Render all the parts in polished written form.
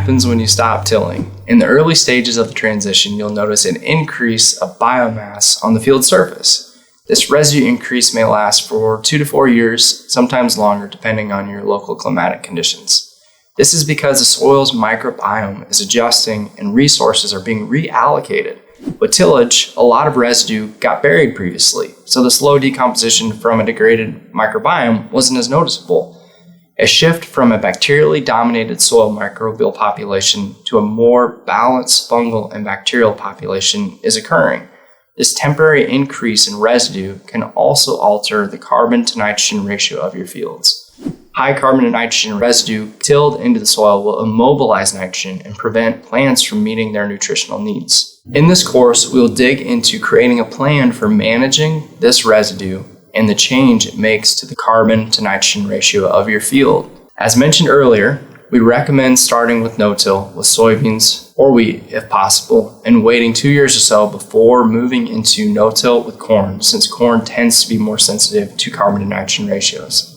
happens when you stop tilling. In the early stages of the transition, you'll notice an increase of biomass on the field surface. This residue increase may last for 2 to 4 years, sometimes longer, depending on your local climatic conditions. This is because the soil's microbiome is adjusting and resources are being reallocated. With tillage, a lot of residue got buried previously, so the slow decomposition from a degraded microbiome wasn't as noticeable. A shift from a bacterially dominated soil microbial population to a more balanced fungal and bacterial population is occurring. This temporary increase in residue can also alter the carbon to nitrogen ratio of your fields. High carbon to nitrogen residue tilled into the soil will immobilize nitrogen and prevent plants from meeting their nutritional needs. In this course, we will dig into creating a plan for managing this residue and the change it makes to the carbon to nitrogen ratio of your field. As mentioned earlier, we recommend starting with no-till with soybeans or wheat if possible, and waiting 2 years or so before moving into no-till with corn, since corn tends to be more sensitive to carbon to nitrogen ratios.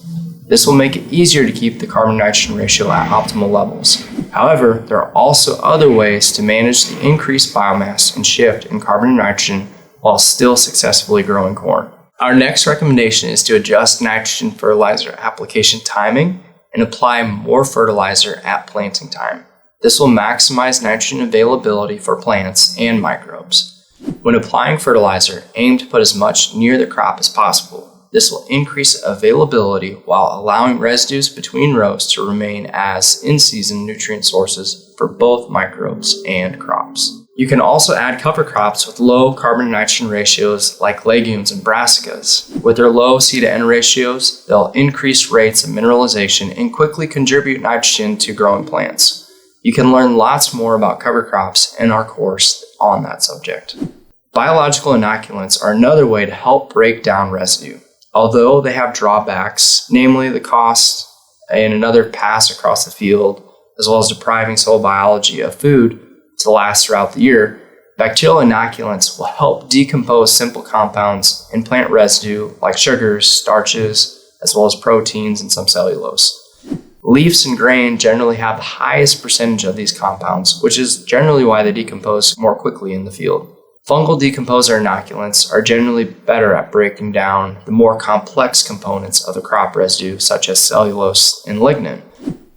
This will make it easier to keep the carbon to nitrogen ratio at optimal levels. However, there are also other ways to manage the increased biomass and shift in carbon to nitrogen while still successfully growing corn. Our next recommendation is to adjust nitrogen fertilizer application timing and apply more fertilizer at planting time. This will maximize nitrogen availability for plants and microbes. When applying fertilizer, aim to put as much near the crop as possible. This will increase availability while allowing residues between rows to remain as in-season nutrient sources for both microbes and crops. You can also add cover crops with low carbon to nitrogen ratios like legumes and brassicas. With their low C to N ratios, they'll increase rates of mineralization and quickly contribute nitrogen to growing plants. You can learn lots more about cover crops in our course on that subject. Biological inoculants are another way to help break down residue. Although they have drawbacks, namely the cost and another pass across the field, as well as depriving soil biology of food to last throughout the year, bacterial inoculants will help decompose simple compounds in plant residue like sugars, starches, as well as proteins and some cellulose. Leaves and grain generally have the highest percentage of these compounds, which is generally why they decompose more quickly in the field. Fungal decomposer inoculants are generally better at breaking down the more complex components of the crop residue, such as cellulose and lignin.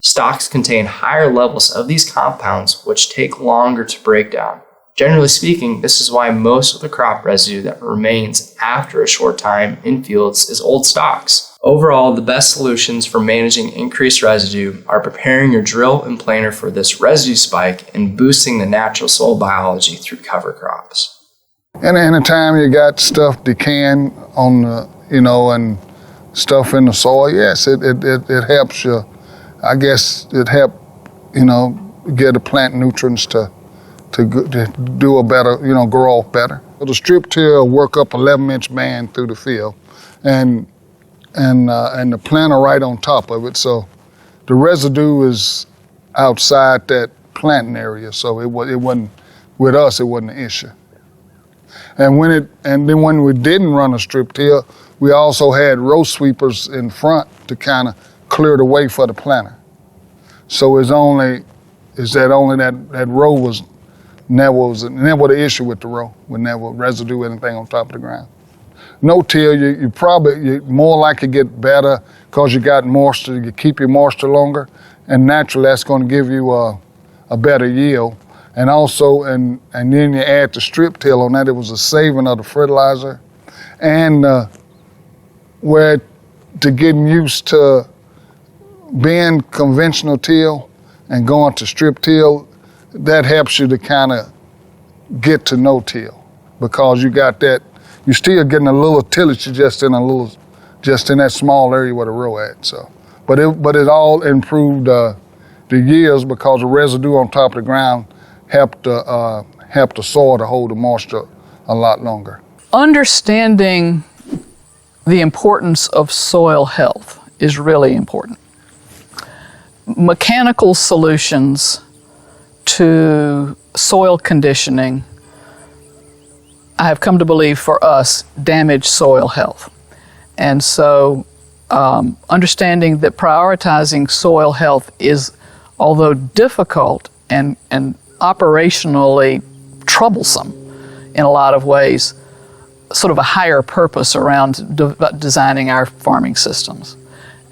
Stocks contain higher levels of these compounds, which take longer to break down. Generally speaking, this is why most of the crop residue that remains after a short time in fields is old stocks. Overall, the best solutions for managing increased residue are preparing your drill and planter for this residue spike and boosting the natural soil biology through cover crops. And anytime you got stuff decaying on the, and stuff in the soil, yes, it helps you. I guess it helps, get the plant nutrients to do a better, grow off better. The strip till work up 11-inch band through the field, and the planter right on top of it. So the residue is outside that planting area, so it wasn't with us. It wasn't an issue. And then when we didn't run a strip till, we also had row sweepers in front to kind of clear the way for the planter. So that row was never the issue with the row. We never residue anything on top of the ground. No till, you more likely get better because you got moisture. You keep your moisture longer, and naturally that's going to give you a better yield. And also, and then you add the strip till on that, it was a saving of the fertilizer. And where to getting used to being conventional till and going to strip till, that helps you to kind of get to no till, because you got that, you're still getting a little tillage just in that small area where the row at. So, but it all improved the yields because the residue on top of the ground helped the soil to hold the moisture a lot longer. Understanding the importance of soil health is really important. Mechanical solutions to soil conditioning, I have come to believe for us, damage soil health. And so understanding that prioritizing soil health is, although difficult and operationally troublesome in a lot of ways, sort of a higher purpose around designing our farming systems.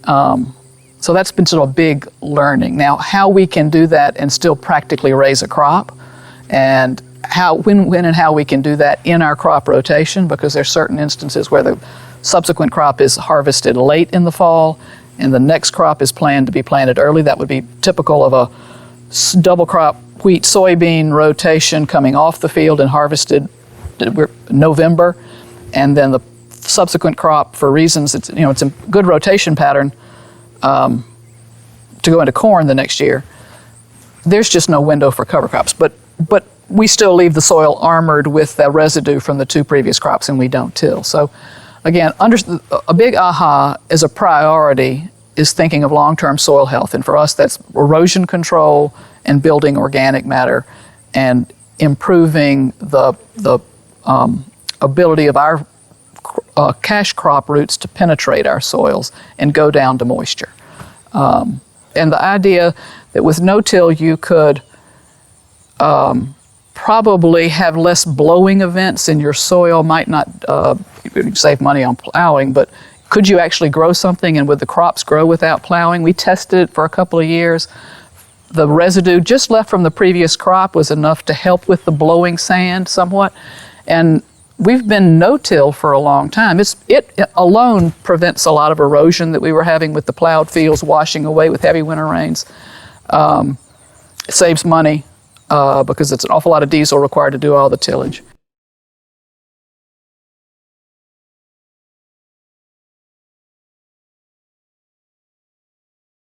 So that's been sort of a big learning. Now, how we can do that and still practically raise a crop, and when and how we can do that in our crop rotation, because there's certain instances where the subsequent crop is harvested late in the fall and the next crop is planned to be planted early. That would be typical of a double crop wheat soybean rotation coming off the field and harvested November, and then the subsequent crop, for reasons it's a good rotation pattern to go into corn the next year. There's just no window for cover crops, but we still leave the soil armored with the residue from the 2 previous crops, and we don't till. So again, a big aha as a priority is thinking of long-term soil health, and for us that's erosion control and building organic matter and improving the ability of our cash crop roots to penetrate our soils and go down to moisture. And the idea that with no-till you could probably have less blowing events in your soil might not save money on plowing, but could you actually grow something, and would the crops grow without plowing? We tested it for a couple of years. The residue just left from the previous crop was enough to help with the blowing sand somewhat, and we've been no-till for a long time. It alone prevents a lot of erosion that we were having with the plowed fields washing away with heavy winter rains. It saves money because it's an awful lot of diesel required to do all the tillage.